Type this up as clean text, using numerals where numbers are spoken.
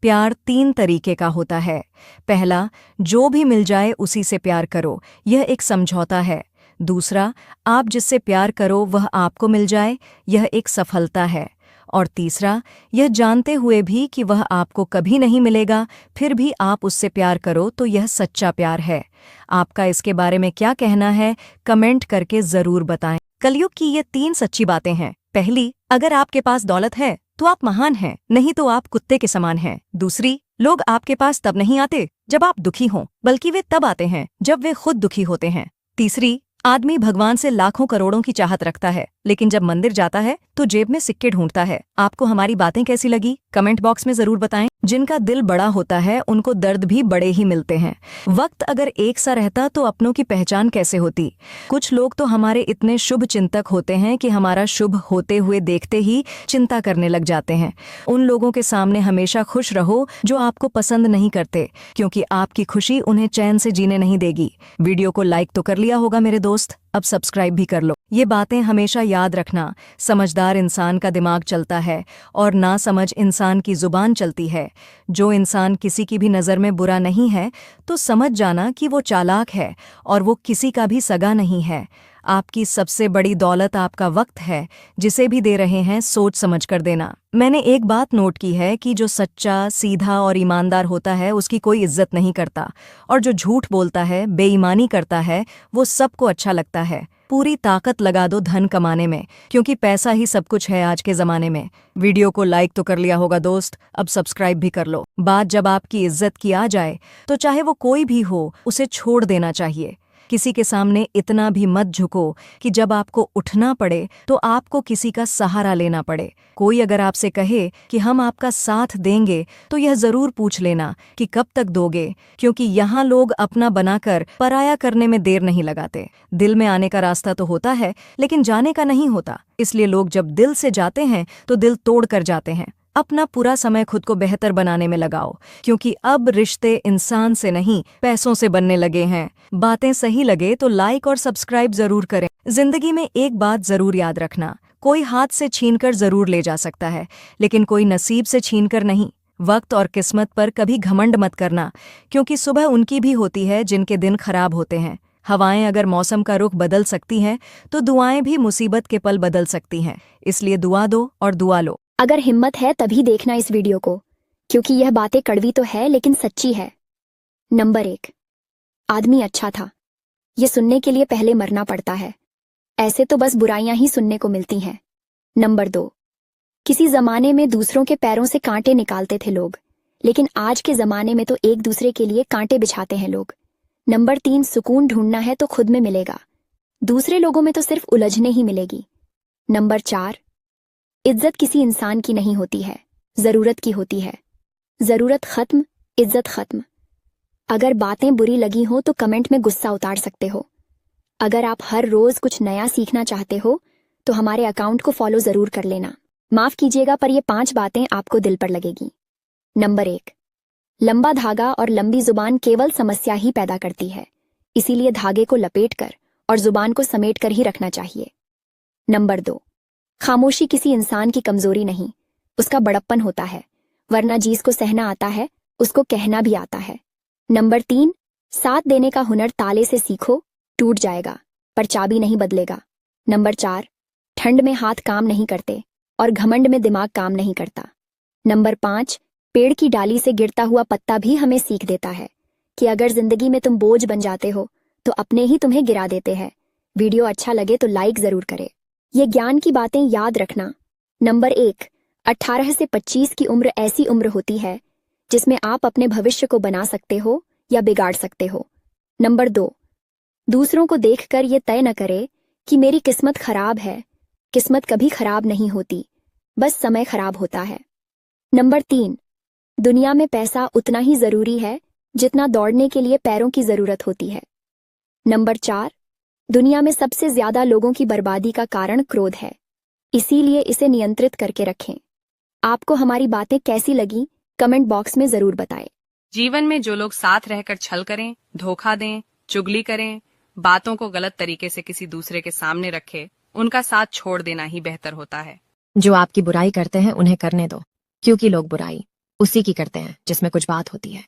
प्यार 3 तरीके का होता है। पहला, जो भी मिल जाए उसी से प्यार करो, यह एक समझौता है। दूसरा, आप जिससे प्यार करो वह आपको मिल जाए, यह एक सफलता है। और तीसरा, यह जानते हुए भी कि वह आपको कभी नहीं मिलेगा, फिर भी आप उससे प्यार करो तो यह सच्चा प्यार है। आपका इसके बारे में क्या कहना है, कमेंट करके ज़रूर बताएं। कलयुग की ये 3 सच्ची बातें हैं। पहली, अगर आपके पास दौलत है तो आप महान हैं, नहीं तो आप कुत्ते के समान हैं। दूसरी, लोग आपके पास तब नहीं आते जब आप दुखी हों, बल्कि वे तब आते हैं जब वे खुद दुखी होते हैं। तीसरी, आदमी भगवान से लाखों करोड़ों की चाहत रखता है, लेकिन जब मंदिर जाता है तो जेब में सिक्के ढूंढता है। आपको हमारी बातें कैसी लगी, कमेंट बॉक्स में जरूर बताएं। जिनका दिल बड़ा होता है उनको दर्द भी बड़े ही मिलते हैं। वक्त अगर एक सा रहता तो अपनों की पहचान कैसे होती। कुछ लोग तो हमारे इतने शुभ चिंतक होते हैं कि हमारा शुभ होते हुए देखते ही चिंता करने लग जाते हैं। उन लोगों के सामने हमेशा खुश रहो जो आपको पसंद नहीं करते, क्योंकि आपकी खुशी उन्हें चैन से जीने नहीं देगी। वीडियो को लाइक तो कर लिया होगा मेरे दोस्त, अब सब्सक्राइब भी कर लो। ये बातें हमेशा याद रखना, समझदार इंसान का दिमाग चलता है और नासमझ इंसान की जुबान चलती है। जो इंसान किसी की भी नज़र में बुरा नहीं है तो समझ जाना कि वो चालाक है और वो किसी का भी सगा नहीं है। आपकी सबसे बड़ी दौलत आपका वक्त है, जिसे भी दे रहे हैं सोच समझ कर देना। मैंने एक बात नोट की है कि जो सच्चा, सीधा और ईमानदार होता है उसकी कोई इज्जत नहीं करता, और जो झूठ बोलता है, बेईमानी करता है, वो सबको अच्छा लगता है। पूरी ताकत लगा दो धन कमाने में, क्योंकि पैसा ही सब कुछ है आज के ज़माने में। वीडियो को लाइक तो कर लिया होगा दोस्त, अब सब्सक्राइब भी कर लो। बात जब आपकी इज्जत की आ जाए तो चाहे वो कोई भी हो, उसे छोड़ देना चाहिए। किसी के सामने इतना भी मत झुको कि जब आपको उठना पड़े तो आपको किसी का सहारा लेना पड़े। कोई अगर आपसे कहे कि हम आपका साथ देंगे तो यह ज़रूर पूछ लेना कि कब तक दोगे, क्योंकि यहाँ लोग अपना बनाकर पराया करने में देर नहीं लगाते। दिल में आने का रास्ता तो होता है, लेकिन जाने का नहीं होता। इसलिए लोग जब दिल से जाते हैं तो दिल तोड़ कर जाते हैं। अपना पूरा समय खुद को बेहतर बनाने में लगाओ, क्योंकि अब रिश्ते इंसान से नहीं पैसों से बनने लगे हैं। बातें सही लगे तो लाइक और सब्सक्राइब जरूर करें। जिंदगी में एक बात जरूर याद रखना, कोई हाथ से छीनकर जरूर ले जा सकता है, लेकिन कोई नसीब से छीनकर नहीं। वक्त और किस्मत पर कभी घमंड मत करना, क्योंकि सुबह उनकी भी होती है जिनके दिन खराब होते हैं। हवाएं अगर मौसम का रुख बदल सकती हैं तो दुआएं भी मुसीबत के पल बदल सकती हैं। इसलिए दुआ दो और दुआ लो। अगर हिम्मत है तभी देखना इस वीडियो को, क्योंकि यह बातें कड़वी तो है लेकिन सच्ची है। नंबर 1, आदमी अच्छा था, ये सुनने के लिए पहले मरना पड़ता है। ऐसे तो बस बुराइयां ही सुनने को मिलती हैं। नंबर 2, किसी जमाने में दूसरों के पैरों से कांटे निकालते थे लोग, लेकिन आज के जमाने में तो एक दूसरे के लिए कांटे बिछाते हैं लोग। नंबर 3, सुकून ढूंढना है तो खुद में मिलेगा, दूसरे लोगों में तो सिर्फ उलझने ही मिलेगी। नंबर 4, इज्जत किसी इंसान की नहीं होती है, जरूरत की होती है। जरूरत खत्म, इज्जत खत्म। अगर बातें बुरी लगी हो तो कमेंट में गुस्सा उतार सकते हो। अगर आप हर रोज कुछ नया सीखना चाहते हो तो हमारे अकाउंट को फॉलो जरूर कर लेना। माफ कीजिएगा पर ये 5 बातें आपको दिल पर लगेगी। नंबर 1, लंबा धागा और लंबी जुबान केवल समस्या ही पैदा करती है, इसीलिए धागे को लपेटकर और जुबान को समेटकर ही रखना चाहिए। नंबर 2, खामोशी किसी इंसान की कमजोरी नहीं, उसका बड़प्पन होता है, वरना जिसको सहना आता है उसको कहना भी आता है। नंबर 3, साथ देने का हुनर ताले से सीखो, टूट जाएगा पर चाबी नहीं बदलेगा। नंबर 4, ठंड में हाथ काम नहीं करते और घमंड में दिमाग काम नहीं करता। नंबर 5, पेड़ की डाली से गिरता हुआ पत्ता भी हमें सीख देता है कि अगर जिंदगी में तुम बोझ बन जाते हो तो अपने ही तुम्हें गिरा देते हैं। वीडियो अच्छा लगे तो लाइक जरूर करें। ये ज्ञान की बातें याद रखना। नंबर 1, 18 से 25 की उम्र ऐसी उम्र होती है जिसमें आप अपने भविष्य को बना सकते हो या बिगाड़ सकते हो। नंबर 2, दूसरों को देखकर ये तय न करे कि मेरी किस्मत खराब है। किस्मत कभी खराब नहीं होती, बस समय खराब होता है। नंबर 3, दुनिया में पैसा उतना ही जरूरी है जितना दौड़ने के लिए पैरों की जरूरत होती है। नंबर 4, दुनिया में सबसे ज्यादा लोगों की बर्बादी का कारण क्रोध है, इसीलिए इसे नियंत्रित करके रखें। आपको हमारी बातें कैसी लगी कमेंट बॉक्स में जरूर बताएं। जीवन में जो लोग साथ रहकर छल करें, धोखा दें, चुगली करें, बातों को गलत तरीके से किसी दूसरे के सामने रखे, उनका साथ छोड़ देना ही बेहतर होता है। जो आपकी बुराई करते हैं उन्हें करने दो, क्योंकि लोग बुराई उसी की करते हैं जिसमें कुछ बात होती है।